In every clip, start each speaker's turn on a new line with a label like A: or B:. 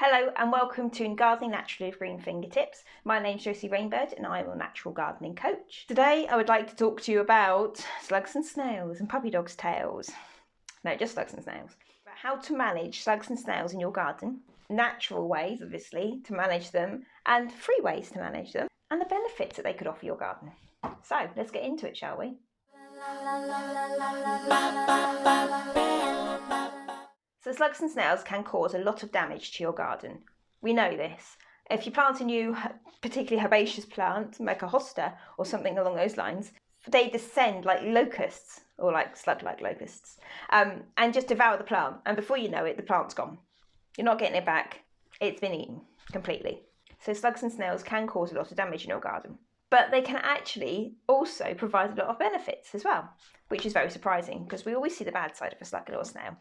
A: Hello and welcome to Gardening Naturally with Green Fingertips. My name's Josie and I am a natural gardening coach. Today I would like to talk to you about slugs and snails and puppy dogs' tails. No, just slugs and snails. About how to manage slugs and snails in your garden, natural ways obviously to manage them and free ways to manage them, and the benefits that they could offer your garden. So let's get into it, shall we? So slugs and snails can cause a lot of damage to your garden. We know this. If you plant a new, particularly herbaceous plant, like a hosta or something along those lines, they descend like locusts, or like slug-like locusts, and just devour the plant. And before you know it, the plant's gone. You're not getting it back. It's been eaten completely. So slugs and snails can cause a lot of damage in your garden. But they can actually also provide a lot of benefits as well, which is very surprising because we always see the bad side of a slug or a snail.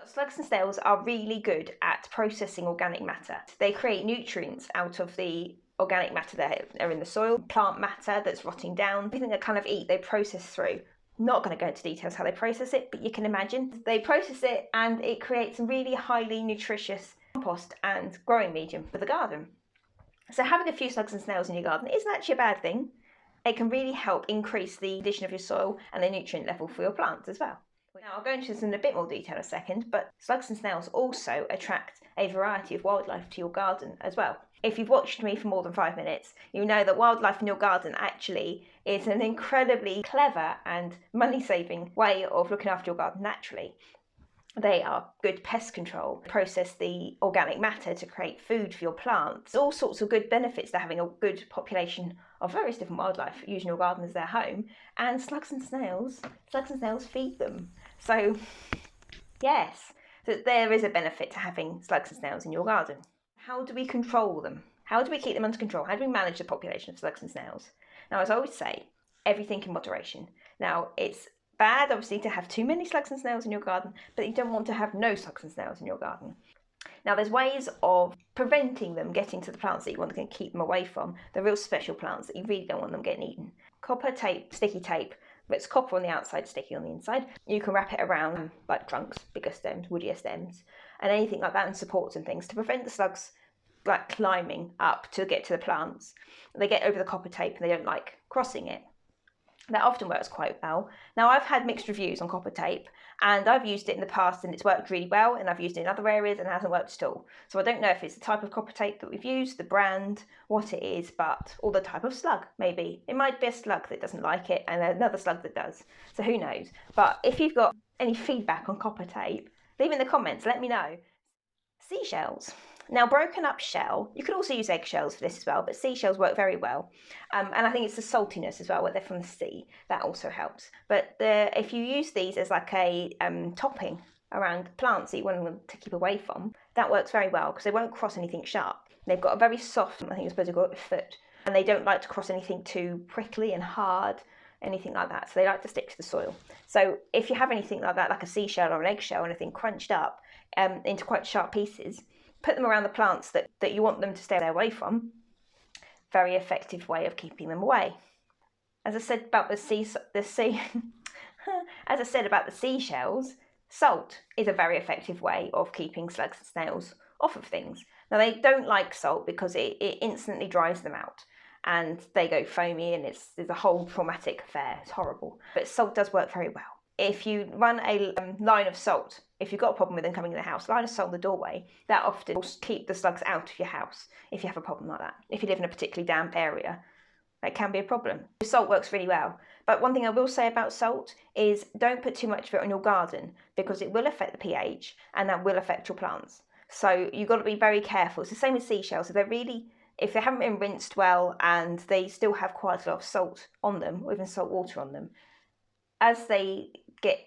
A: Slugs and snails are really good at processing organic matter. They create nutrients out of the organic matter that are in the soil, plant matter that's rotting down, everything they kind of eat, they process through. Not going to go into details how they process it, but you can imagine. They process it and it creates a really highly nutritious compost and growing medium for the garden. So having a few slugs and snails in your garden isn't actually a bad thing. It can really help increase the condition of your soil and the nutrient level for your plants as well. Now, I'll go into this in a bit more detail in a second, but slugs and snails also attract a variety of wildlife to your garden as well. If you've watched me for more than 5 minutes, you know that wildlife in your garden actually is an incredibly clever and money-saving way of looking after your garden naturally. They are good pest control, process the organic matter to create food for your plants. There's all sorts of good benefits to having a good population of various different wildlife using your garden as their home, and slugs and snails feed them. So yes, so there is a benefit to having slugs and snails in your garden. How do we control them? How do we keep them under control? How do we manage the population of slugs and snails? Now, as I always say, everything in moderation. Now, it's bad, obviously, to have too many slugs and snails in your garden, but you don't want to have no slugs and snails in your garden. Now, there's ways of preventing them getting to the plants that you want to keep them away from, the real special plants that you really don't want them getting eaten. Copper tape, sticky tape, but it's copper on the outside, sticky on the inside. You can wrap it around like trunks, bigger stems, woodier stems, and anything like that, and supports and things to prevent the slugs like climbing up to get to the plants. They get over the copper tape and they don't like crossing it. That often works quite well. Now, I've had mixed reviews on copper tape, and I've used it in the past and it's worked really well, and I've used it in other areas and it hasn't worked at all. So I don't know if it's the type of copper tape that we've used, the brand, what it is, or the type of slug, maybe. It might be a slug that doesn't like it and another slug that does. So who knows? But if you've got any feedback on copper tape, leave in the comments, let me know. Seashells. Now, broken up shell, you could also use eggshells for this as well, but seashells work very well. And I think it's the saltiness as well, where they're from the sea, that also helps. But if you use these as like a topping around plants that you want them to keep away from, that works very well because they won't cross anything sharp. They've got a very soft, I think you're supposed to go up your foot, and they don't like to cross anything too prickly and hard, anything like that. So they like to stick to the soil. So if you have anything like that, like a seashell or an eggshell, anything crunched up into quite sharp pieces, put them around the plants that you want them to stay away from. Very effective way of keeping them away. As I said about the seashells, salt is a very effective way of keeping slugs and snails off of things. Now, they don't like salt because it instantly dries them out and they go foamy and it's a whole traumatic affair. It's horrible. But salt does work very well. If you run a line of salt, if you've got a problem with them coming in the house, line of salt in the doorway, that often will keep the slugs out of your house if you have a problem like that. If you live in a particularly damp area, that can be a problem. Salt works really well. But one thing I will say about salt is don't put too much of it on your garden because it will affect the pH and that will affect your plants. So you've got to be very careful. It's the same with seashells. If they haven't been rinsed well and they still have quite a lot of salt on them, or even salt water on them, as they get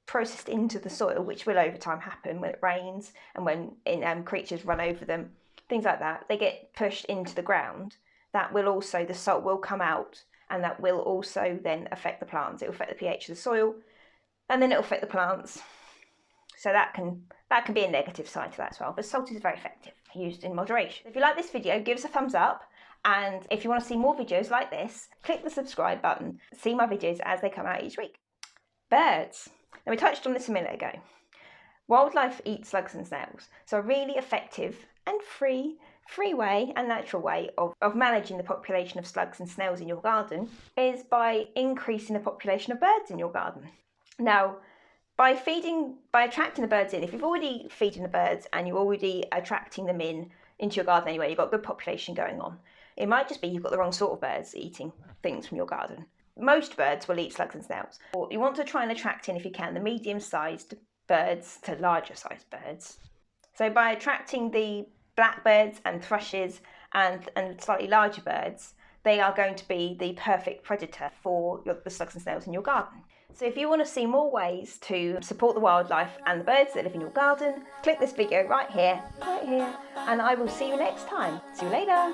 A: processed into the soil, which will over time happen when it rains and when creatures run over them, things like that, they get pushed into the ground. The salt will come out, and that will also then affect the plants. It will affect the pH of the soil, and then it will affect the plants. So that can be a negative side to that as well. But salt is very effective, used in moderation. If you like this video, give us a thumbs up. And if you want to see more videos like this, click the subscribe button. See my videos as they come out each week. Birds. Now, we touched on this a minute ago. Wildlife eat slugs and snails, so a really effective and free way and natural way of managing the population of slugs and snails in your garden is by increasing the population of birds in your garden. Now, by attracting the birds in, if you've already feeding the birds and you're already attracting them into your garden anyway, you've got a good population going on. It might just be you've got the wrong sort of birds eating things from your garden. Most birds will eat slugs and snails. You want to try and attract in, if you can, the medium-sized birds to larger-sized birds. So by attracting the blackbirds and thrushes and slightly larger birds, they are going to be the perfect predator for the slugs and snails in your garden. So if you want to see more ways to support the wildlife and the birds that live in your garden, click this video right here, and I will see you next time. See you later.